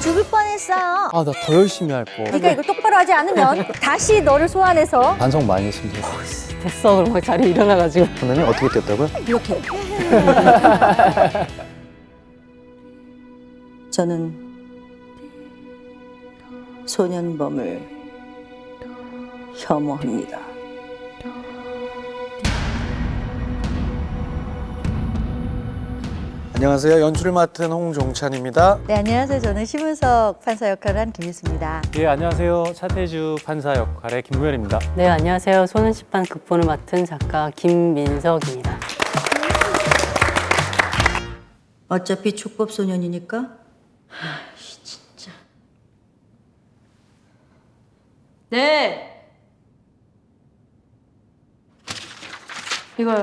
죽을 뻔했어. 아, 나 더 열심히 할 거. 네가 이걸 똑바로 하지 않으면 다시 너를 소환해서 반성 많이 했습니다. 됐어. 그럼 막 자리에 일어나가지고. 선배님 어떻게 뛰었다고요? 이렇게. 저는 소년범을 혐오합니다. 안녕하세요. 연출을 맡은 홍종찬입니다. 네, 안녕하세요. 저는 심은석 판사 역할을 한 김유수입니다. 예, 안녕하세요. 차태주 판사 역할의 김무열입니다. 네, 안녕하세요. 소년시판 극본을 맡은 작가 김민석입니다. 어차피 촉법 소년이니까. 진짜. 네. 이거요.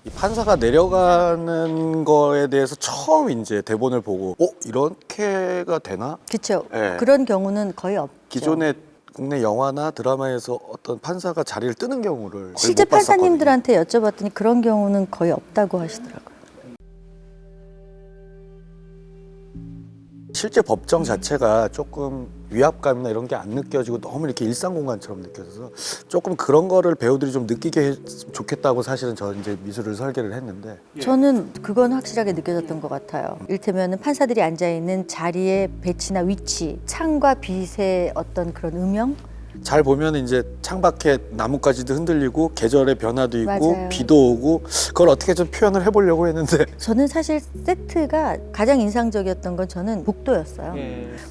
이 판사가 내려가는 거에 대해서 처음 이제 대본을 보고 이렇게가 되나? 그렇죠. 네. 그런 경우는 거의 없죠. 기존의 국내 영화나 드라마에서 어떤 판사가 자리를 뜨는 경우를 거의 실제 못 봤었거든요. 판사님들한테 여쭤봤더니 그런 경우는 거의 없다고 하시더라고요. 실제 법정 자체가 조금 위압감이나 이런 게 안 느껴지고 너무 이렇게 일상 공간처럼 느껴져서 조금 그런 거를 배우들이 좀 느끼게 했으면 좋겠다고 사실은 저 이제 미술을 설계를 했는데 저는 그건 확실하게 느껴졌던 것 같아요. 이를테면 판사들이 앉아있는 자리의 배치나 위치, 창과 빛의 어떤 그런 음영? 잘 보면 이제 창밖에 나뭇가지도 흔들리고 계절의 변화도 있고 맞아요. 비도 오고 그걸 어떻게 좀 표현을 해보려고 했는데 저는 사실 세트가 가장 인상적이었던 건 저는 복도였어요.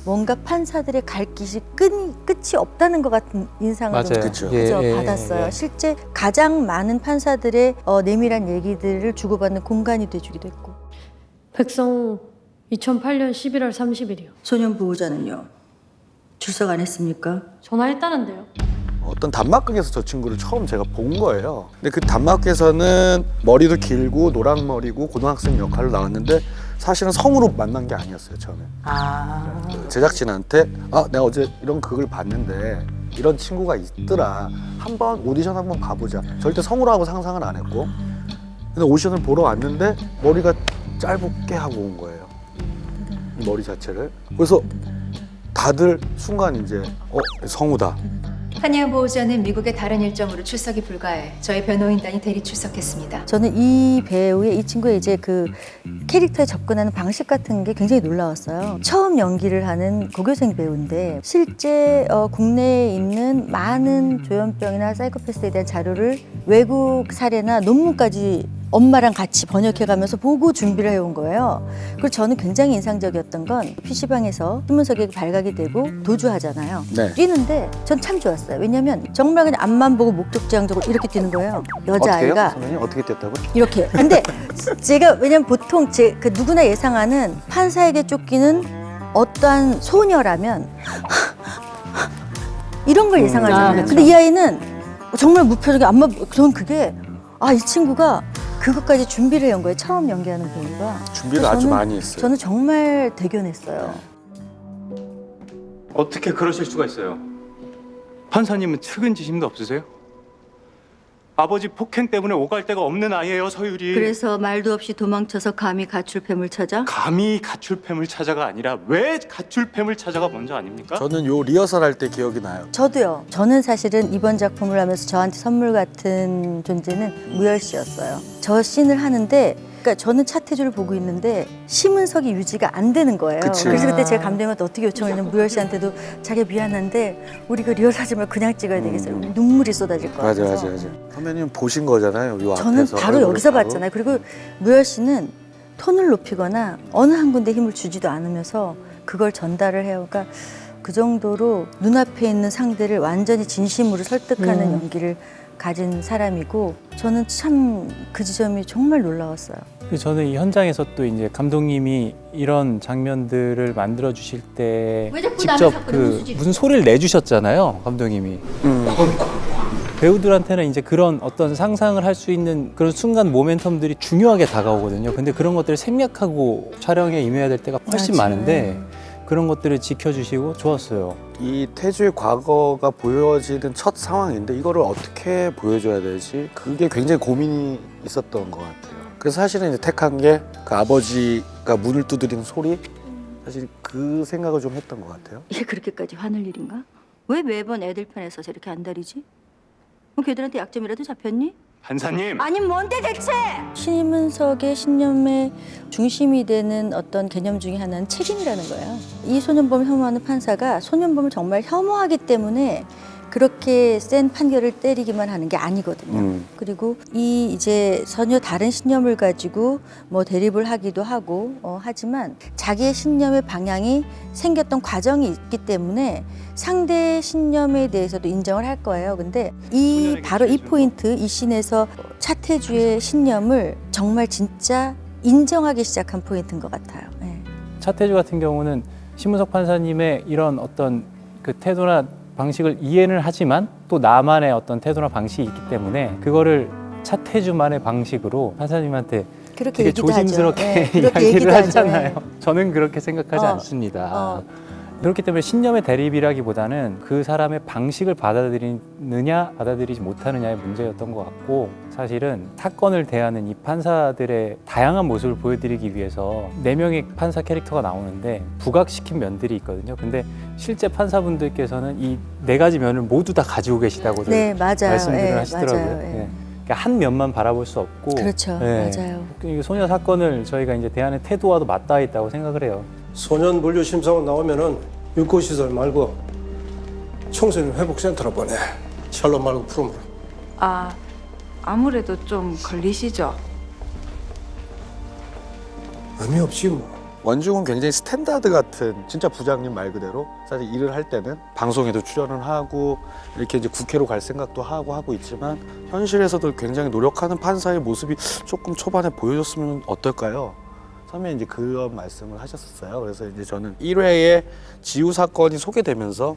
뭔가 판사들의 갈 길이 끝이 없다는 것 같은 인상을 맞아요. 좀 그쵸. 그죠? 예, 예, 받았어요. 예. 실제 가장 많은 판사들의 내밀한 얘기들을 주고받는 공간이 돼주기도 했고. 백성 2008년 11월 30일이요. 소년 보호자는요? 출석 안 했습니까? 전화했다는데요. 어떤 단막극에서 저 친구를 처음 제가 본 거예요. 근데 그 단막극에서는 머리도 길고 노랑머리고 고등학생 역할로 나왔는데 사실은 성우로 만난 게 아니었어요, 처음에. 제작진한테 내가 어제 이런 극을 봤는데 이런 친구가 있더라. 한번 오디션 한번 가보자. 절대 성우라고 상상은 안 했고. 근데 오디션을 보러 왔는데 머리가 짧게 하고 온 거예요. 이 머리 자체를. 그래서 다들 순간 이제 성우다. 한예은 보호자는 미국의 다른 일정으로 출석이 불가해 저희 변호인단이 대리 출석했습니다. 저는 이 배우의 이 친구의 이제 그 캐릭터에 접근하는 방식 같은 게 굉장히 놀라웠어요. 처음 연기를 하는 고교생 배우인데 실제 국내에 있는 많은 조현병이나 사이코패스에 대한 자료를 외국 사례나 논문까지 엄마랑 같이 번역해가면서 보고 준비를 해온 거예요. 그리고 저는 굉장히 인상적이었던 건 PC방에서 신문석에게 발각이 되고 도주하잖아요. 네. 뛰는데 전 참 좋았어요. 왜냐면 정말 그냥 앞만 보고 목적지향적으로 이렇게 뛰는 거예요. 여자아이가 선생님 어떻게 뛰었다고? 이렇게. 근데 제가 왜냐면 보통 그 누구나 예상하는 판사에게 쫓기는 어떠한 소녀라면 이런 걸 예상하잖아요. 그쵸. 근데 이 아이는 정말 무표정이 저는 그게 이 친구가 그것까지 준비를 해온 거예요. 처음 연기하는 배우가. 준비를 그래서 아주 저는- 많이 했어요. 저는 정말 대견했어요. 어떻게 그러실 수가 있어요? 판사님은 측은지심도 없으세요? 아버지 폭행 때문에 오갈 데가 없는 아이예요, 서율이. 그래서 말도 없이 도망쳐서 감히 가출팸을 찾아? 감히 가출팸을 찾아가 아니라 왜 가출팸을 찾아가 먼저 아닙니까? 저는 요 리허설 할 때 기억이 나요. 저도요. 저는 사실은 이번 작품을 하면서 저한테 선물 같은 존재는 무열 씨였어요. 저 씬을 하는데 그러니까 저는 차태주를 보고 있는데 심은석이 유지가 안 되는 거예요. 그치. 그래서 그때 제가 감독님한테 어떻게 요청을 했냐면 무열 씨한테도 자기가 미안한데 우리가 리허설하지 말고 그냥 찍어야 되겠어요. 눈물이 쏟아질 것 맞아, 같아서. 맞아, 맞아. 선배님 보신 거잖아요, 요 저는 앞에서. 바로 얼굴을 여기서 바로. 봤잖아요. 그리고 무열 씨는 톤을 높이거나 어느 한 군데 힘을 주지도 않으면서 그걸 전달을 해요. 그러니까 그 정도로 눈앞에 있는 상대를 완전히 진심으로 설득하는 연기를 가진 사람이고 저는 참 그 지점이 정말 놀라웠어요. 저는 이 현장에서 또 이제 감독님이 이런 장면들을 만들어 주실 때 왜 자꾸 직접 남의 사건에 그 무수지? 무슨 소리를 내주셨잖아요, 감독님이. 배우들한테는 이제 그런 어떤 상상을 할 수 있는 그런 순간 모멘텀들이 중요하게 다가오거든요. 근데 그런 것들을 생략하고 촬영에 임해야 될 때가 훨씬 맞아요. 많은데 그런 것들을 지켜주시고 좋았어요. 이 태주의 과거가 보여지는 첫 상황인데 이거를 어떻게 보여줘야 되지? 그게 굉장히 고민이 있었던 것 같아요. 그래서 사실은 이제 택한 게 그 아버지가 문을 두드리는 소리, 사실 그 생각을 좀 했던 것 같아요. 이게 그렇게까지 화낼 일인가? 왜 매번 애들 편에서 저렇게 안달이지? 뭐 걔들한테 약점이라도 잡혔니? 판사님. 아니 뭔데 대체? 신임은석의 신념의 중심이 되는 어떤 개념 중에 하나는 책임이라는 거예요. 이 소년범을 혐오하는 판사가 소년범을 정말 혐오하기 때문에 그렇게 센 판결을 때리기만 하는 게 아니거든요. 그리고 이 이제 전혀 다른 신념을 가지고 뭐 대립을 하기도 하고 하지만 자기의 신념의 방향이 생겼던 과정이 있기 때문에 상대의 신념에 대해서도 인정을 할 거예요. 근데 이 바로 이 포인트, 이 씬에서 차태주의 신념을 정말 진짜 인정하기 시작한 포인트인 것 같아요. 네. 차태주 같은 경우는 심은석 판사님의 이런 어떤 그 태도나 방식을 이해는 하지만 또 나만의 어떤 태도나 방식이 있기 때문에 그거를 차태주만의 방식으로 판사님한테 그렇게 되게 얘기도 조심스럽게 하죠. 네, 그렇게 이야기를 얘기도 하죠. 하잖아요. 네. 저는 그렇게 생각하지 않습니다. 그렇기 때문에 신념의 대립이라기보다는 그 사람의 방식을 받아들이느냐 받아들이지 못하느냐의 문제였던 것 같고, 사실은 사건을 대하는 이 판사들의 다양한 모습을 보여드리기 위해서 4명의 판사 캐릭터가 나오는데 부각시킨 면들이 있거든요. 근데 실제 판사분들께서는 이 4가지 면을 모두 다 가지고 계시다고들 네, 맞아요. 말씀들을 예, 하시더라고요. 맞아요. 예. 예. 그러니까 한 면만 바라볼 수 없고, 그렇죠. 예. 맞아요. 이 소녀 사건을 저희가 이제 대하는 태도와도 맞닿아 있다고 생각을 해요. 소년 분류 심사원 나오면은 육고시설 말고 청소년 회복센터로 보내. 샬롯 말고 프롬으로. 아, 아무래도 좀 걸리시죠? 의미 없지 뭐. 원중은 굉장히 스탠다드 같은 진짜 부장님 말 그대로 사실 일을 할 때는 방송에도 출연을 하고 이렇게 이제 국회로 갈 생각도 하고 있지만 현실에서도 굉장히 노력하는 판사의 모습이 조금 초반에 보여줬으면 어떨까요? 처음에 이제 그런 말씀을 하셨었어요. 그래서 이제 저는 1회에 지우 사건이 소개되면서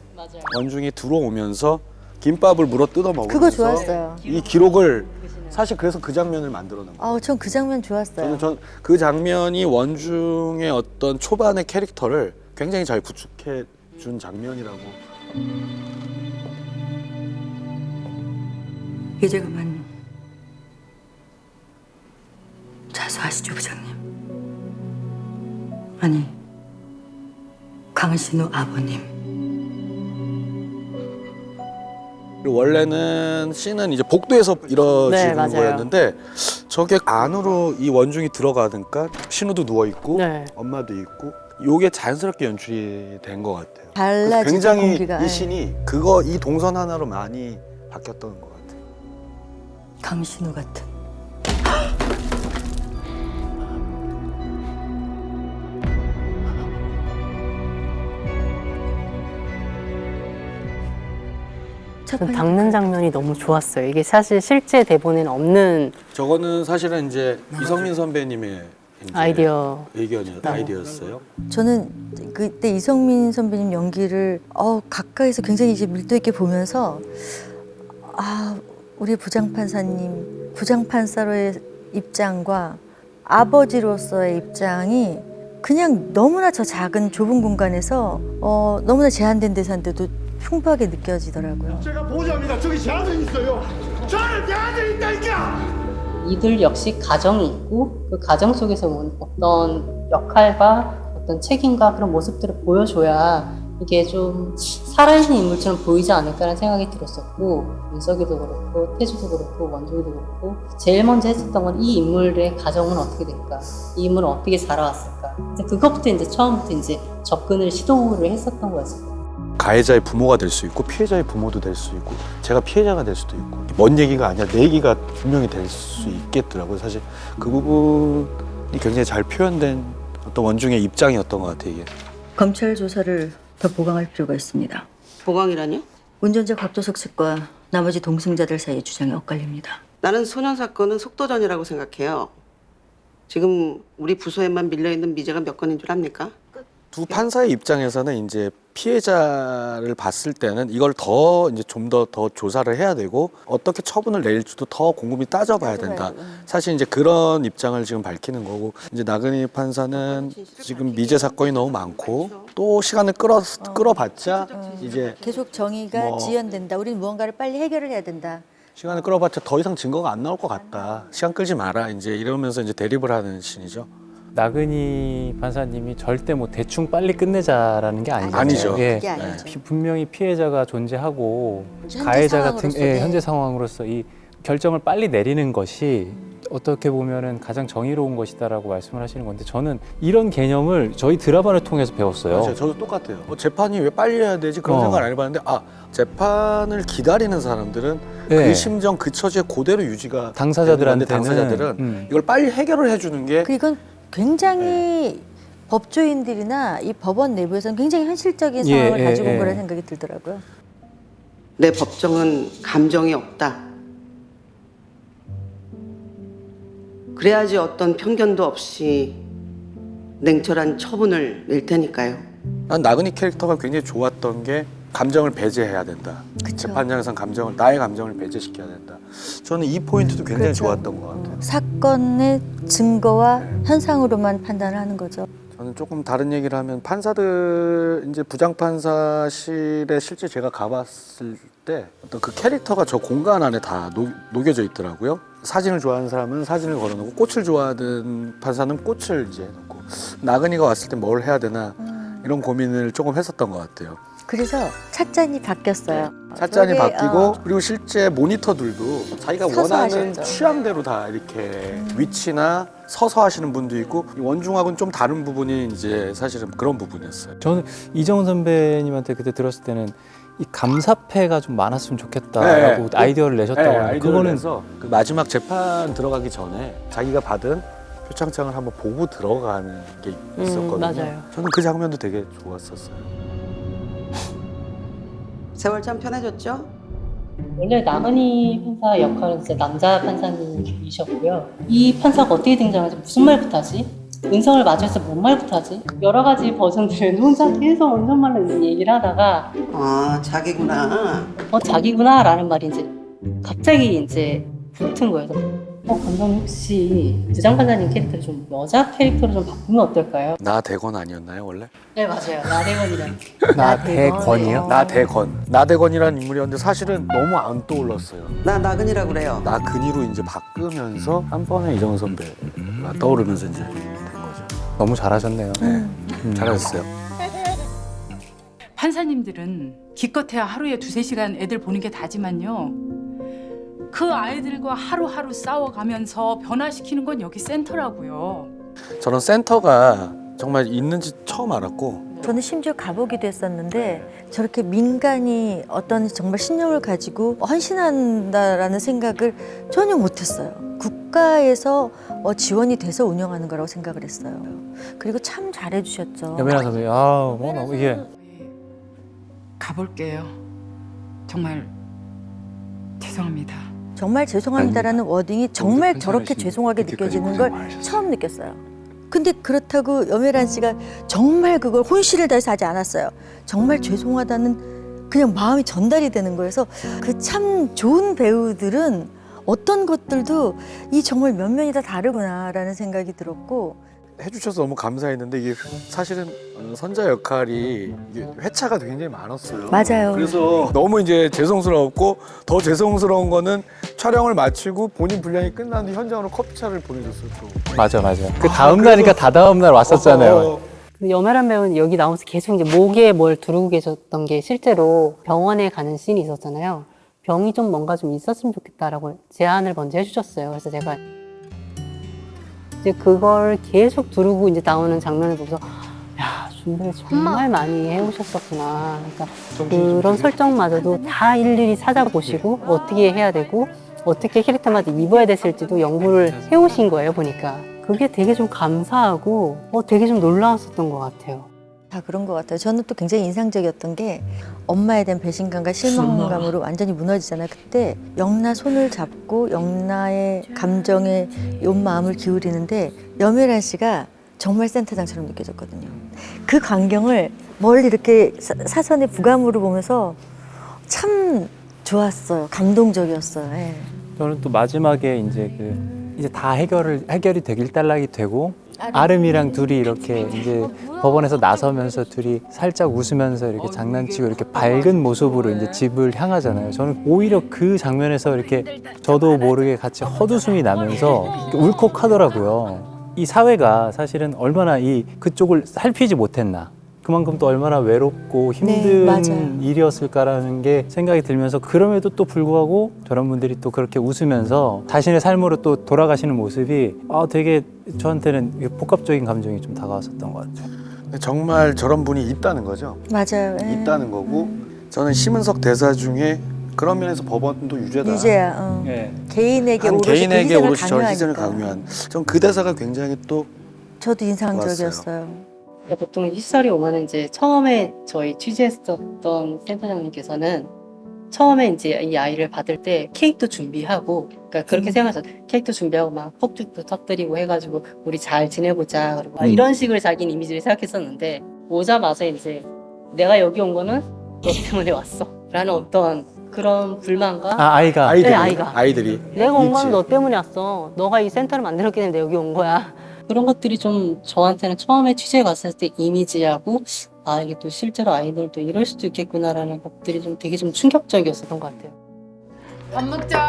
원중이 들어오면서 김밥을 물어 뜯어 먹으면서 그거 좋았어요. 이 기록을 사실 그래서 그 장면을 만들어 놓은 거예요. 전 그 장면 좋았어요. 저는 그 장면이 원중의 어떤 초반의 캐릭터를 굉장히 잘 구축해 준 장면이라고. 이제 그만 자수하시죠, 부장님. 아니, 강신우 아버님. 그리고 원래는 씬은 이제 복도에서 네, 이뤄지는 맞아요. 거였는데 저게 안으로 이 원중이 들어가니까 신우도 누워 있고 네. 엄마도 있고 요게 자연스럽게 연출이 된 것 같아요. 달라지죠, 굉장히 공기가. 이 예. 씬이 이 동선 하나로 많이 바뀌었던 것 같아요. 강신우 같은. 전 닦는 장면이 너무 좋았어요. 이게 사실 실제 대본에는 없는 저거는 사실은 이제 이성민 선배님의 이제 아이디어였어요. 저는 그때 이성민 선배님 연기를 가까이서 굉장히 이제 밀도 있게 보면서 우리 부장판사님, 부장판사로의 입장과 아버지로서의 입장이 그냥 너무나 저 작은 좁은 공간에서 너무나 제한된 대사인데도 풍부하게 느껴지더라고요. 제가 보호자입니다. 저기 제 아들 있어요. 저는 내 아들 있다니까. 이들 역시 가정이 있고 그 가정 속에서 온 어떤 역할과 어떤 책임과 그런 모습들을 보여줘야 이게 좀 살아있는 인물처럼 보이지 않을까라는 생각이 들었었고, 민석이도 그렇고 태주도 그렇고 원종이도 그렇고 제일 먼저 했었던 건 이 인물의 가정은 어떻게 될까, 이 인물은 어떻게 살아왔을까, 이제 그것부터 이제 처음부터 이제 접근을 시도를 했었던 거였어요. 가해자의 부모가 될 수 있고 피해자의 부모도 될 수 있고 제가 피해자가 될 수도 있고 먼 얘기가 아니라 내 얘기가 분명히 될 수 있겠더라고요. 사실 그 부분이 굉장히 잘 표현된 어떤 원중의 입장이었던 것 같아요. 이게. 검찰 조사를 더 보강할 필요가 있습니다. 보강이라뇨? 운전자 곽도석 측과 나머지 동승자들 사이의 주장이 엇갈립니다. 나는 소년 사건은 속도전이라고 생각해요. 지금 우리 부서에만 밀려있는 미제가 몇 건인 줄 압니까? 두 판사의 입장에서는 이제 피해자를 봤을 때는 이걸 더 이제 좀 더 조사를 해야 되고 어떻게 처분을 내릴지도 더 곰곰이 따져봐야 된다. 사실 이제 그런 입장을 지금 밝히는 거고, 이제 나근희 판사는 지금 미제 사건이 너무 많고 또 시간을 끌어봤자 이제 계속 정의가 뭐- 지연된다. 우리는 무언가를 빨리 해결을 해야 된다. 시간을 끌어봤자 더 이상 증거가 안 나올 것 같다. 시간 끌지 마라. 이제 이러면서 이제 대립을 하는 신이죠. 나근희 판사님이 절대 뭐 대충 빨리 끝내자라는 게 아니잖아요. 아니죠. 예. 그게 아니죠. 분명히 피해자가 존재하고 현재 가해자 같은 상황으로서, 예, 네. 현재 상황으로서 이 결정을 빨리 내리는 것이 어떻게 보면은 가장 정의로운 것이다라고 말씀을 하시는 건데 저는 이런 개념을 저희 드라마를 통해서 배웠어요. 맞아요. 저도 똑같아요. 재판이 왜 빨리 해야 되지? 그런 어. 생각을 안 해봤는데 재판을 기다리는 사람들은 그 네. 심정 그 처지에 그대로 유지가 당사자들한테는 되는 건데 당사자들은 이걸 빨리 해결을 해주는 게 이건 굉장히 법조인들이나 이 법원 내부에서는 굉장히 현실적인 상황을 가지고 온 거라는 생각이 들더라고요. 내 법정은 감정이 없다. 그래야지 어떤 편견도 없이 냉철한 처분을 낼 테니까요. 난 나근희 캐릭터가 굉장히 좋았던 게 감정을 배제해야 된다. 그쵸. 재판장에서는 나의 감정을 배제시켜야 된다. 저는 이 포인트도 굉장히 그렇죠. 좋았던 것 같아요. 사건의 증거와 현상으로만 판단을 하는 거죠. 저는 조금 다른 얘기를 하면 판사들 이제 부장판사실에 실제 제가 가봤을 때 어떤 그 캐릭터가 저 공간 안에 다 녹여져 있더라고요. 사진을 좋아하는 사람은 사진을 걸어놓고 꽃을 좋아하는 판사는 꽃을 이제 해놓고 나근희가 왔을 때 뭘 해야 되나 이런 고민을 조금 했었던 것 같아요. 그래서 찻잔이 바뀌었어요. 찻잔이 저게, 바뀌고 그리고 실제 모니터들도 자기가 서서 원하는 하셨죠. 취향대로 다 이렇게 위치나 서서 하시는 분도 있고 원중하고는 좀 다른 부분이 이제 사실은 그런 부분이었어요. 저는 이정은 선배님한테 그때 들었을 때는 이 감사패가 좀 많았으면 좋겠다라고 네. 아이디어를 내셨다고 하는데 그거는 그 마지막 재판 들어가기 전에 자기가 받은 표창장을 한번 보고 들어가는 게 있었거든요. 맞아요. 저는 그 장면도 되게 좋았었어요. 세월 참 편해졌죠? 원래 나근희 판사 역할은 진짜 남자 판사님이셨고요. 이 판사가 어떻게 등장하지? 무슨 말부터 하지? 은성을 마주해서 뭔 말부터 하지? 여러 가지 버전들을 혼자 계속 운전말로 있는 얘기를 하다가 자기구나. 자기구나 라는 말이 이제 갑자기 이제 붙은 거예요. 감독님 혹시 부장판사님 캐릭터를 좀 여자 캐릭터로 좀 바꾸면 어떨까요? 나대건 아니었나요 원래? 네 맞아요. 나대건이랑 나대건이요? 나대건이라는 인물이었는데 사실은 너무 안 떠올랐어요. 나 나근이라고 그래요. 나근희로 이제 바꾸면서 한 번에 이정은 선배가 떠오르면서 이제 된 거죠. 너무 잘하셨네요. 잘하셨어요. 판사님들은 기껏해야 하루에 2-3시간 애들 보는 게 다지만요. 그 아이들과 하루하루 싸워가면서 변화시키는 건 여기 센터라고요. 저는 센터가 정말 있는지 처음 알았고 저는 심지어 가보기도 했었는데 저렇게 민간이 어떤 정말 신념을 가지고 헌신한다라는 생각을 전혀 못했어요. 국가에서 지원이 돼서 운영하는 거라고 생각을 했어요. 그리고 참 잘해주셨죠. 여민아 선배, 너무 이게 가볼게요. 정말 죄송합니다. 정말 죄송합니다라는 워딩이 정말 저렇게 죄송하게 느껴지는 걸 처음 느꼈어요. 근데 그렇다고 염혜란 씨가 정말 그걸 혼신을 다해서 하지 않았어요. 정말 죄송하다는 그냥 마음이 전달이 되는 거여서 그 참 좋은 배우들은 어떤 것들도 이 정말 면면이 다 다르구나라는 생각이 들었고 해주셔서 너무 감사했는데 이게 사실은 선자 역할이 이게 회차가 굉장히 많았어요. 맞아요. 그래서 너무 이제 죄송스러웠고 더 죄송스러운 거는 촬영을 마치고 본인 분량이 끝난 뒤 현장으로 커피차를 보내줬어요. 또. 맞아. 그 다음 날이니까 다다음 날 왔었잖아요. 염혜란 배우는 여기 나오면서 계속 이제 목에 뭘 두르고 계셨던 게 실제로 병원에 가는 씬이 있었잖아요. 병이 좀 뭔가 좀 있었으면 좋겠다라고 제안을 먼저 해주셨어요. 그래서 제가 이제 그걸 계속 두르고 이제 나오는 장면을 보면서 야 준비를 정말 많이 해오셨었구나. 그러니까 그런 설정마저도 다 일일이 찾아보시고 어떻게 해야 되고 어떻게 캐릭터마다 입어야 됐을지도 연구를 해오신 거예요 보니까. 그게 되게 좀 감사하고 되게 좀 놀라웠었던 것 같아요. 다 그런 것 같아요. 저는 또 굉장히 인상적이었던 게 엄마에 대한 배신감과 실망감으로 완전히 무너지잖아요. 그때 영나 손을 잡고 영나의 감정에 온 마음을 기울이는데 염혜란 씨가 정말 센터장처럼 느껴졌거든요. 그 광경을 멀리 이렇게 사선의 부감으로 보면서 참 좋았어요. 감동적이었어요. 예. 저는 또 마지막에 이제 이제 다 해결이 되길 딸락이 되고 아름이랑 둘이 이렇게 이제 법원에서 나서면서 둘이 살짝 웃으면서 이렇게 장난치고 이렇게 밝은 모습으로 이제 집을 향하잖아요. 저는 오히려 그 장면에서 이렇게 저도 모르게 같이 헛웃음이 나면서 이렇게 울컥하더라고요. 이 사회가 사실은 얼마나 이 그쪽을 살피지 못했나. 그만큼 또 얼마나 외롭고 힘든 맞아요. 일이었을까라는 게 생각이 들면서 그럼에도 또 불구하고 저런 분들이 또 그렇게 웃으면서 자신의 삶으로 또 돌아가시는 모습이 되게 저한테는 복합적인 감정이 좀 다가왔었던 것 같아요. 근데 정말 저런 분이 있다는 거죠. 맞아요. 예. 있다는 거고 저는 심은석 대사 중에 그런 면에서 법원도 유죄다. 유죄야. 네. 개인에게 한 오롯이 개인에게 그 오롯이 저 희생을 강요하니까. 강요한. 전 그 대사가 굉장히 또 저도 인상적이었어요. 보통 휘설이 오면은 이제 처음에 저희 취재했었던 센터장님께서는 처음에 이제 이 아이를 받을 때 케이크도 준비하고, 그러니까 그렇게 생각하죠. 케이크도 준비하고 막 폭죽도 터뜨리고 해가지고 우리 잘 지내보자. 그리고 막 이런 식으로 자기는 이미지를 생각했었는데 오자마자 이제 내가 여기 온 거는 너 때문에 왔어. 라는 어떤 그런 불만과 아이가 아이들이, 네, 아이가. 아이들이 내가 온 있지. 건 너 때문에 왔어. 너가 이 센터를 만들었기 때문에 여기 온 거야. 그런 것들이 좀 저한테는 처음에 취재에 갔을 때 이미지하고 이게 또 실제로 아이들도 이럴 수도 있겠구나라는 것들이 좀 되게 좀 충격적이었었던 것 같아요. 밥 먹자.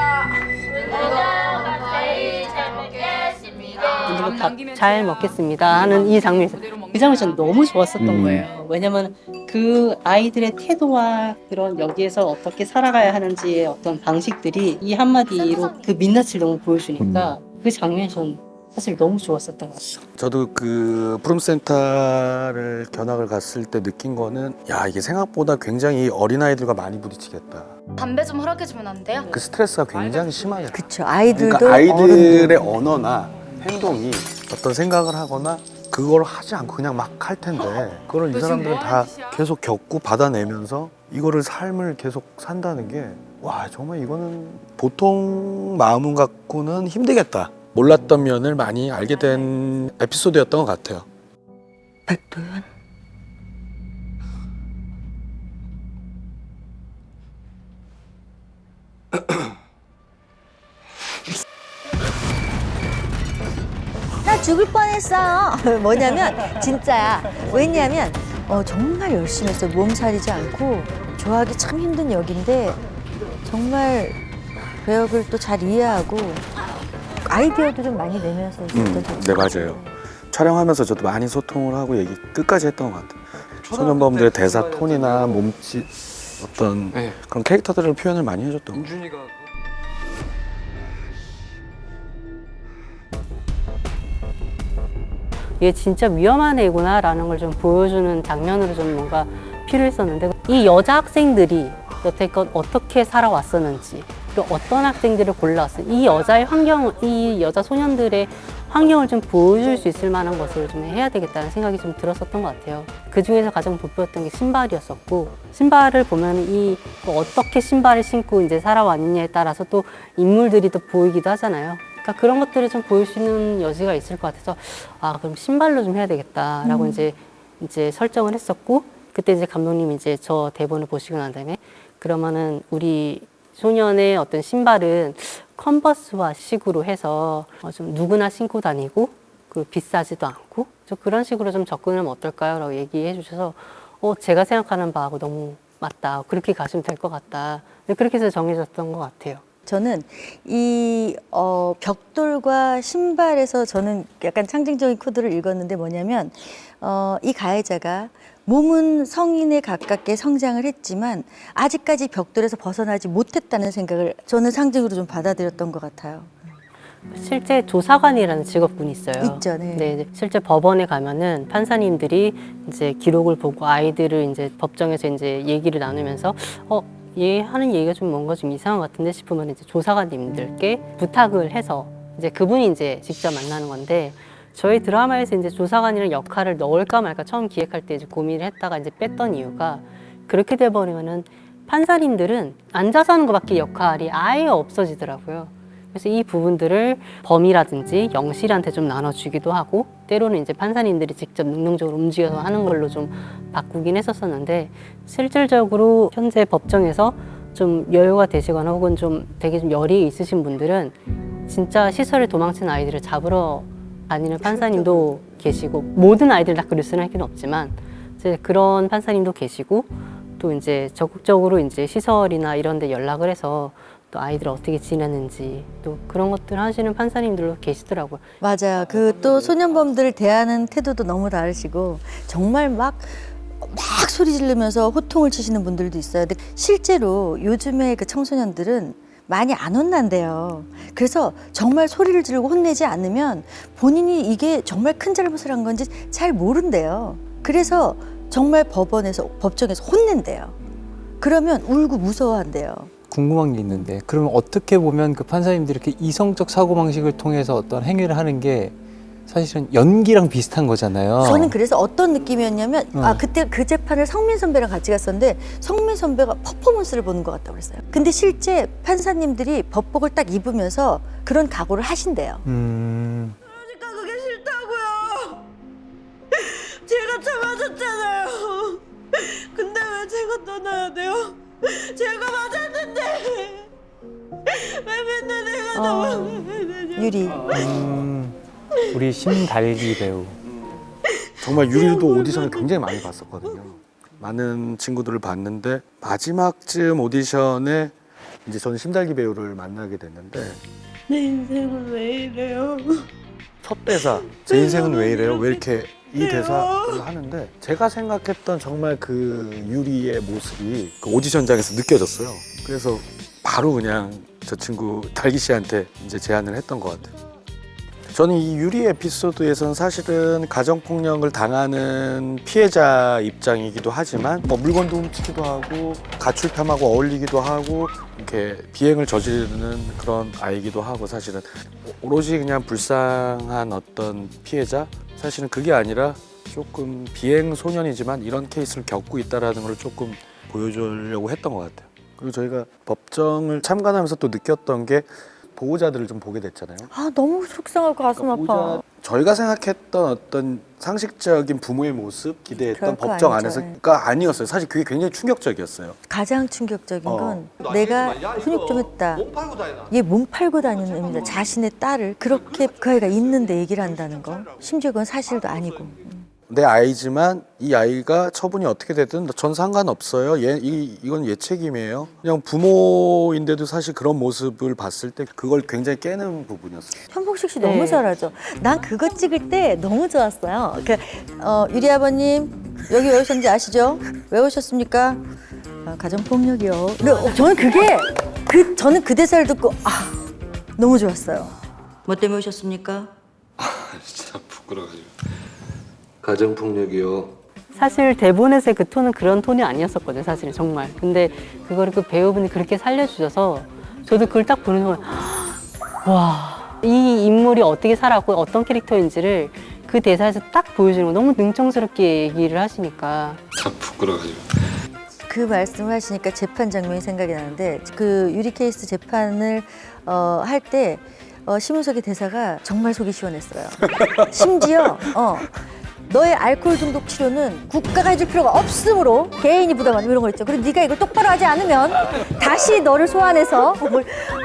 밥 잘 먹겠습니다 하는 이 장면에서 그 장면이 저는 너무 좋았었던 거예요. 왜냐면 그 아이들의 태도와 그런 여기에서 어떻게 살아가야 하는지의 어떤 방식들이 이 한마디로 그 민낯을 너무 보여주니까 그 장면이 저는 사실 너무 좋았었던 것 같아요. 저도 그 푸름센터를 견학을 갔을 때 느낀 거는 야 이게 생각보다 굉장히 어린아이들과 많이 부딪히겠다. 담배 좀 허락해주면 안 돼요? 그 스트레스가 굉장히 심하겠다. 그쵸. 아이들도 그러니까 아이들의 어른도. 언어나 행동이 어떤 생각을 하거나 그걸 하지 않고 그냥 막 할 텐데 그걸 이 사람들은 다 계속 겪고 받아내면서 이거를 삶을 계속 산다는 게 와 정말 이거는 보통 마음 갖고는 힘들겠다. 몰랐던 면을 많이 알게 된 에피소드였던 것 같아요. 백도연. 나 죽을 뻔했어. 뭐냐면 진짜야. 왜냐면 정말 열심히 했어요. 몸살이지 않고 좋아하기 참 힘든 역인데 정말 배역을 또 잘 이해하고 아이디어도 좀 많이 내면서 있었던 것 네 맞아요. 촬영하면서 저도 많이 소통을 하고 얘기 끝까지 했던 것 같아요. 소년범들의 대사 톤이나 몸짓 어떤 그런 캐릭터들을 표현을 많이 해줬던 것 같아요. 얘 진짜 위험한 애구나라는 걸 좀 보여주는 장면으로 좀 뭔가 필요했었는데 이 여자 학생들이 여태껏 어떻게 살아왔었는지 그리고 어떤 학생들을 골라왔어 이 여자의 환경, 이 여자 소년들의 환경을 좀 보여줄 수 있을 만한 것을 좀 해야 되겠다는 생각이 좀 들었었던 것 같아요. 그 중에서 가장 돋보였던 게 신발이었었고 신발을 보면 이 어떻게 신발을 신고 이제 살아왔느냐에 따라서 또 인물들이 또 보이기도 하잖아요. 그러니까 그런 것들을 좀 보일 수 있는 여지가 있을 것 같아서 그럼 신발로 좀 해야 되겠다라고 이제 설정을 했었고 그때 이제 감독님이 이제 저 대본을 보시고 난 다음에 그러면은 우리 소년의 어떤 신발은 컨버스화 식으로 해서 좀 누구나 신고 다니고 그 비싸지도 않고 그런 식으로 좀 접근을 하면 어떨까요? 라고 얘기해 주셔서 제가 생각하는 바하고 너무 맞다. 그렇게 가시면 될 것 같다. 그렇게 해서 정해졌던 것 같아요. 저는 이 벽돌과 신발에서 저는 약간 상징적인 코드를 읽었는데 뭐냐면 이 가해자가 몸은 성인에 가깝게 성장을 했지만 아직까지 벽돌에서 벗어나지 못했다는 생각을 저는 상징으로 좀 받아들였던 것 같아요. 실제 조사관이라는 직업군이 있어요. 있죠, 네. 네, 실제 법원에 가면은 판사님들이 이제 기록을 보고 아이들을 이제 법정에서 이제 얘기를 나누면서 얘 하는 얘기가 좀 뭔가 좀 이상한 것 같은데 싶으면 이제 조사관님들께 부탁을 해서 이제 그분이 이제 직접 만나는 건데 저희 드라마에서 이제 조사관이라는 역할을 넣을까 말까 처음 기획할 때 이제 고민을 했다가 이제 뺐던 이유가 그렇게 돼버리면은 판사님들은 앉아서 하는 것밖에 역할이 아예 없어지더라고요. 그래서 이 부분들을 범이라든지 영실한테 좀 나눠주기도 하고 때로는 이제 판사님들이 직접 능동적으로 움직여서 하는 걸로 좀 바꾸긴 했었었는데 실질적으로 현재 법정에서 좀 여유가 되시거나 혹은 좀 되게 좀 열이 있으신 분들은 진짜 시설에 도망친 아이들을 잡으러 아니면 판사님도 계시고 모든 아이들 다 글을 쓰는 학교는 없지만 이제 그런 판사님도 계시고 또 이제 적극적으로 이제 시설이나 이런 데 연락을 해서 또 아이들 어떻게 지내는지 또 그런 것들 하시는 판사님들도 계시더라고요. 맞아요. 그 또 소년범들을 대하는 태도도 너무 다르시고 정말 막 소리 지르면서 호통을 치시는 분들도 있어요. 근데 실제로 요즘에 그 청소년들은 많이 안 혼난대요. 그래서 정말 소리를 지르고 혼내지 않으면 본인이 이게 정말 큰 잘못을 한 건지 잘 모른대요. 그래서 정말 법정에서 혼낸대요. 그러면 울고 무서워한대요. 궁금한 게 있는데 그러면 어떻게 보면 그 판사님들이 이렇게 이성적 사고방식을 통해서 어떤 행위를 하는 게 사실은 연기랑 비슷한 거잖아요. 저는 그래서 어떤 느낌이었냐면 그때 그 재판을 성민 선배랑 같이 갔었는데 성민 선배가 퍼포먼스를 보는 것 같다고 그랬어요. 근데 실제 판사님들이 법복을 딱 입으면서 그런 각오를 하신대요. 그러니까 그게 싫다고요. 제가 참아줬잖아요. 근데 왜 제가 떠나야 돼요? 제가 맞았는데 왜 맨날 내가 너무 유리. 우리 심달기 배우. 정말 유리도 오디션을 굉장히 많이 봤었거든요. 많은 친구들을 봤는데 마지막쯤 오디션에 이제 저는 심달기 배우를 만나게 됐는데 내 인생은 왜 이래요? 첫 대사 제 인생은 왜 이래요? 왜 이렇게 이 대사를 하는데 제가 생각했던 정말 그 유리의 모습이 그 오디션장에서 느껴졌어요. 그래서 바로 그냥 저 친구 달기 씨한테 이제 제안을 했던 것 같아요. 저는 이 유리 에피소드에서는 사실은 가정폭력을 당하는 피해자 입장이기도 하지만 뭐 물건도 훔치기도 하고 가출탐하고 어울리기도 하고 이렇게 비행을 저지르는 그런 아이기도 하고 사실은 오롯이 그냥 불쌍한 어떤 피해자? 사실은 그게 아니라 조금 비행 소년이지만 이런 케이스를 겪고 있다는 걸 조금 보여주려고 했던 것 같아요. 그리고 저희가 법정을 참관하면서 또 느꼈던 게 보호자들을 좀 보게 됐잖아요. 너무 속상하고 가슴 아파. 저희가 생각했던 어떤 상식적인 부모의 모습 기대했던 그럴 거 법정 아니죠. 안에서가 아니었어요. 사실 그게 굉장히 충격적이었어요. 가장 충격적인 건 내가 훈육 좀 했다. 얘 몸 팔고 다니는 의미다. 자신의 딸을 그렇게 그 아이가 있는데 얘기를 한다는 거. 심지어 그건 사실도 아니고. 내 아이지만 이 아이가 처분이 어떻게 되든 전 상관없어요. 이건 얘 책임이에요. 그냥 부모인데도 사실 그런 모습을 봤을 때 그걸 굉장히 깨는 부분이었어요. 현복식 씨 너무 잘하죠. 난 그거 찍을 때 너무 좋았어요. 유리 아버님 여기 왜 오셨는지 아시죠? 왜 오셨습니까? 가정폭력이요. 근데 저는 저는 그 대사를 듣고 너무 좋았어요. 뭐 때문에 오셨습니까? 진짜 부끄러워가지고. 가정폭력이요. 사실 대본에서의 그 톤은 그런 톤이 아니었었거든요, 사실은 정말. 근데 그거를 그 배우분이 그렇게 살려주셔서 저도 그걸 딱 보는 순간 와, 이 인물이 어떻게 살았고 어떤 캐릭터인지를 그 대사에서 딱 보여주는 거 너무 능청스럽게 얘기를 하시니까. 참 부끄러워가지고. 그 말씀을 하시니까 재판 장면이 생각이 나는데 그 유리 케이스 재판을 할 때 심우석의 대사가 정말 속이 시원했어요. 심지어 너의 알코올 중독 치료는 국가가 해줄 필요가 없으므로 개인이 부담하는 이런 거 있죠. 그리고 네가 이걸 똑바로 하지 않으면 다시 너를 소환해서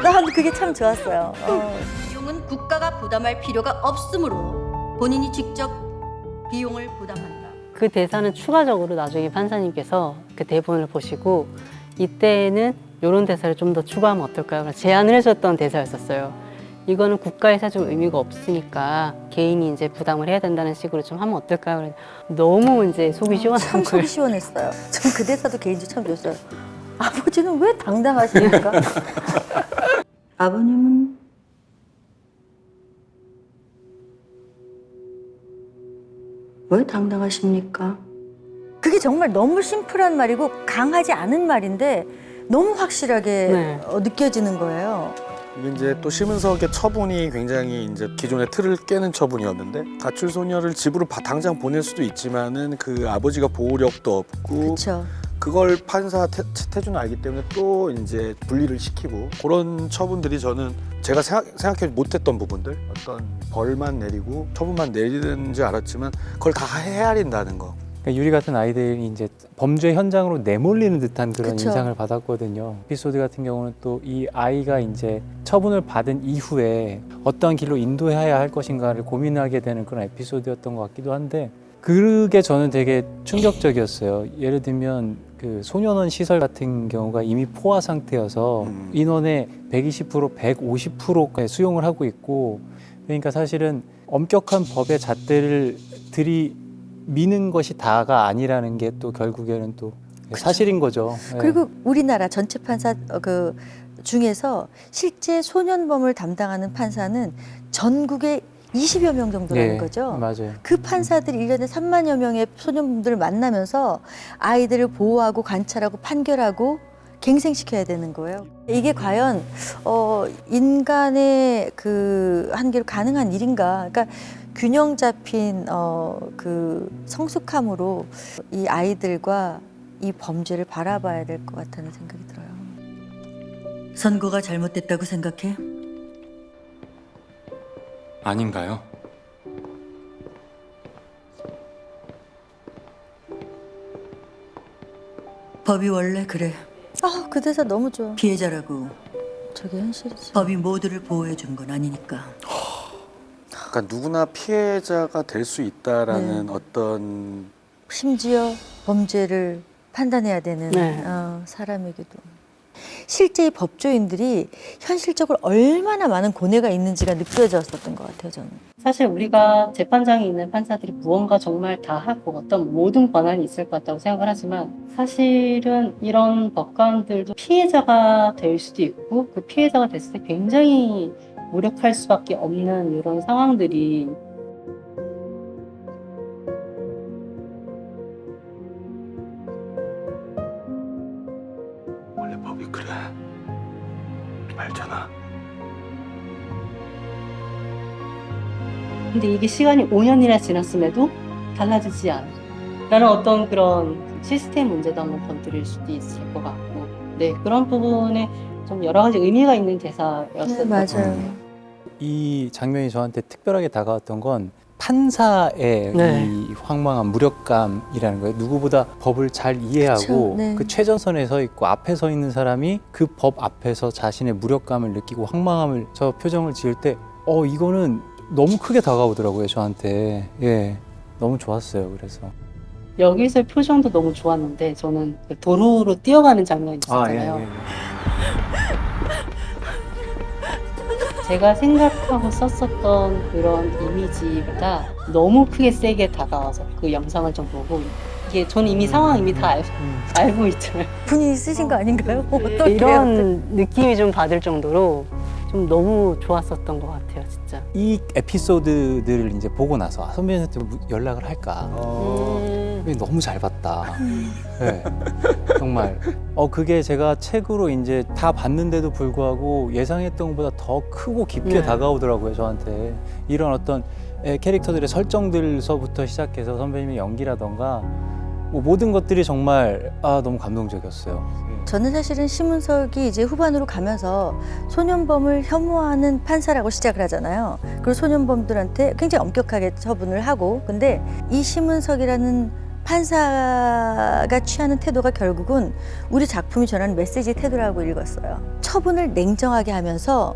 난 그게 참 좋았어요. 비용은 국가가 부담할 필요가 없으므로 본인이 직접 비용을 부담한다. 그 대사는 추가적으로 나중에 판사님께서 그 대본을 보시고 이때는 이런 대사를 좀 더 추가하면 어떨까요? 제안을 해줬던 대사였었어요. 이거는 국가에서 좀 의미가 없으니까 개인이 이제 부담을 해야 된다는 식으로 좀 하면 어떨까요? 너무 이제 속이 시원한 참 속이 시원했어요. 전 그 대사도 개인적으로 참 좋았어요. 아버지는 왜 당당하십니까? 아버님은 왜 당당하십니까? 그게 정말 너무 심플한 말이고 강하지 않은 말인데 너무 확실하게 느껴지는 거예요. 이게 이제 또 심은석의 처분이 굉장히 이제 기존의 틀을 깨는 처분이었는데 가출 소녀를 집으로 당장 보낼 수도 있지만은 그 아버지가 보호력도 없고 그쵸. 그걸 판사 태준은 알기 때문에 또 이제 분리를 시키고 그런 처분들이 저는 제가 생각해 못했던 부분들 어떤 벌만 내리고 처분만 내리는 줄 알았지만 그걸 다 헤아린다는 거. 유리 같은 아이들이 이제 범죄 현장으로 내몰리는 듯한 그런 그쵸. 인상을 받았거든요. 에피소드 같은 경우는 또 이 아이가 이제 처분을 받은 이후에 어떠한 길로 인도해야 할 것인가를 고민하게 되는 그런 에피소드였던 것 같기도 한데 그게 저는 되게 충격적이었어요. 예를 들면 그 소년원 시설 같은 경우가 이미 포화 상태여서 인원의 120%, 150%에 수용을 하고 있고 그러니까 사실은 엄격한 법의 잣대를 들이미는 것이 다가 아니라는 게 또 결국에는 또 사실인 거죠. 네. 그리고 우리나라 전체 판사 그 중에서 실제 소년범을 담당하는 판사는 전국에 20여 명 정도라는 네, 거죠. 맞아요. 그 판사들이 1년에 3만여 명의 소년범들을 만나면서 아이들을 보호하고 관찰하고 판결하고 갱생시켜야 되는 거예요. 이게 과연 인간의 그 한계로 가능한 일인가? 그러니까 균형 잡힌 그 성숙함으로 이 아이들과 이 범죄를 바라봐야 될 것 같다는 생각이 들어요. 선고가 잘못됐다고 생각해? 아닌가요? 법이 원래 그래. 그 대사 너무 좋아. 피해자라고 저게 현실이지. 법이 모두를 보호해 준 건 아니니까. 그러니까 누구나 피해자가 될 수 있다라는 네. 어떤 심지어 범죄를 판단해야 되는 네. 사람에게도. 실제 이 법조인들이 현실적으로 얼마나 많은 고뇌가 있는지가 느껴졌었던 것 같아요, 저는. 사실 우리가 재판장에 있는 판사들이 무언가 정말 다 하고 어떤 모든 권한이 있을 것 같다고 생각을 하지만 사실은 이런 법관들도 피해자가 될 수도 있고 그 피해자가 됐을 때 굉장히 무력할 수밖에 없는 이런 상황들이 원래 법이 그래. 알잖아. 근데 이게 시간이 5년이나 지났음에도 달라지지 않아. 라는 어떤 그런 시스템 문제도 한번 건드릴 수도 있을 것 같고, 네, 그런 부분에 좀 여러 가지 의미가 있는 대사였어요. 네, 맞아요. 이 장면이 저한테 특별하게 다가왔던 건 판사의 네. 이 황망한 무력감이라는 거예요. 누구보다 법을 잘 이해하고 그쵸, 네. 그 최전선에 서 있고 앞에 서 있는 사람이 그 법 앞에서 자신의 무력감을 느끼고 황망함을 저 표정을 지을 때 이거는 너무 크게 다가오더라고요, 저한테. 예. 너무 좋았어요. 그래서. 여기서 표정도 너무 좋았는데 저는 그 도로로 뛰어가는 장면이 있었잖아요. 제가 생각하고 썼었던 그런 이미지보다 너무 크게 세게 다가와서 그 영상을 좀 보고 이게 저는 이미 상황 이미 다 알고 있잖아요. 분이 있으신 거 아닌가요? 어떡해요? 이런 느낌이 좀 받을 정도로 좀 너무 좋았었던 것 같아요, 진짜. 이 에피소드들을 이제 보고 나서 선배님한테 연락을 할까. 너무 잘 봤다. 네. 정말. 그게 제가 책으로 이제 다 봤는데도 불구하고 예상했던 것보다 더 크고 깊게 네. 다가오더라고요, 저한테. 이런 어떤 캐릭터들의 설정들서부터 시작해서 선배님의 연기라던가 뭐 모든 것들이 정말 너무 감동적이었어요. 저는 사실은 심은석이 이제 후반으로 가면서 소년범을 혐오하는 판사라고 시작을 하잖아요. 그리고 소년범들한테 굉장히 엄격하게 처분을 하고, 근데 이 심은석이라는 판사가 취하는 태도가 결국은 우리 작품이 전하는 메시지 태도라고 읽었어요. 처분을 냉정하게 하면서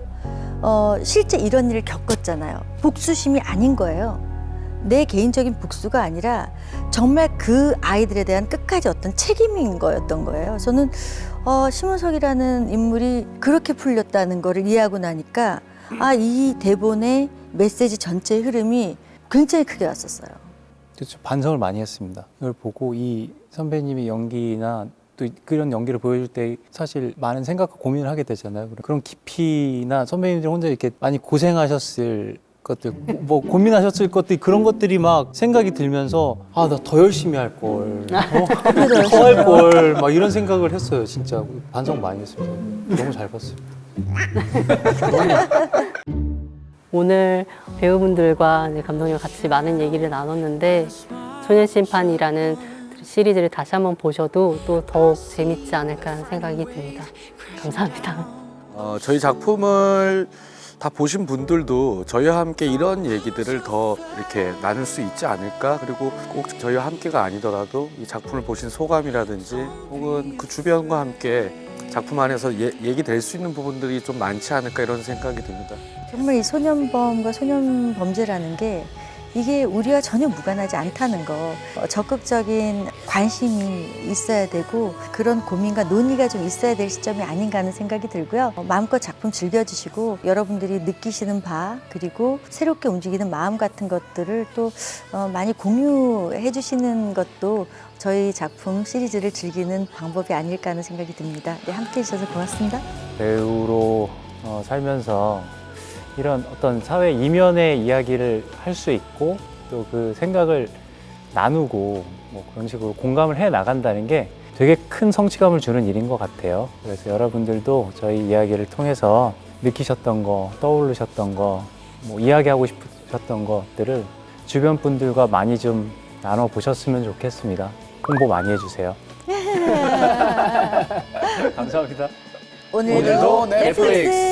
실제 이런 일을 겪었잖아요. 복수심이 아닌 거예요. 내 개인적인 복수가 아니라 정말 그 아이들에 대한 끝까지 어떤 책임인 거였던 거예요. 저는 심은석이라는 인물이 그렇게 풀렸다는 거를 이해하고 나니까 이 대본의 메시지 전체의 흐름이 굉장히 크게 왔었어요. 그렇죠. 반성을 많이 했습니다. 이걸 보고 이 선배님의 연기나 또 그런 연기를 보여줄 때 사실 많은 생각과 고민을 하게 되잖아요. 그런 깊이나 선배님들 혼자 이렇게 많이 고생하셨을 것들, 뭐 고민하셨을 것들, 그런 것들이 막 생각이 들면서 나 더 열심히 할 걸, 더 할 걸, 막 이런 생각을 했어요. 진짜 반성 많이 했습니다. 너무 잘 봤어요. 오늘 배우분들과 감독님과 같이 많은 얘기를 나눴는데 소년심판이라는 시리즈를 다시 한번 보셔도 또 더욱 재밌지 않을까 하는 생각이 듭니다. 감사합니다. 저희 작품을 다 보신 분들도 저희와 함께 이런 얘기들을 더 이렇게 나눌 수 있지 않을까? 그리고 꼭 저희와 함께가 아니더라도 이 작품을 보신 소감이라든지 혹은 그 주변과 함께 작품 안에서 얘기될 수 있는 부분들이 좀 많지 않을까 이런 생각이 듭니다. 정말 이 소년범과 소년범죄라는 게 이게 우리와 전혀 무관하지 않다는 거, 적극적인 관심이 있어야 되고 그런 고민과 논의가 좀 있어야 될 시점이 아닌가 하는 생각이 들고요. 마음껏 작품 즐겨주시고 여러분들이 느끼시는 바 그리고 새롭게 움직이는 마음 같은 것들을 또 많이 공유해 주시는 것도 저희 작품 시리즈를 즐기는 방법이 아닐까 하는 생각이 듭니다. 네, 함께 해주셔서 고맙습니다. 배우로 살면서 이런 어떤 사회 이면의 이야기를 할 수 있고 또 그 생각을 나누고 뭐 그런 식으로 공감을 해 나간다는 게 되게 큰 성취감을 주는 일인 것 같아요. 그래서 여러분들도 저희 이야기를 통해서 느끼셨던 거, 떠오르셨던 거, 뭐 이야기하고 싶으셨던 것들을 주변 분들과 많이 좀 나눠보셨으면 좋겠습니다. 홍보 많이 해주세요. 감사합니다. 오늘도 넷플릭스.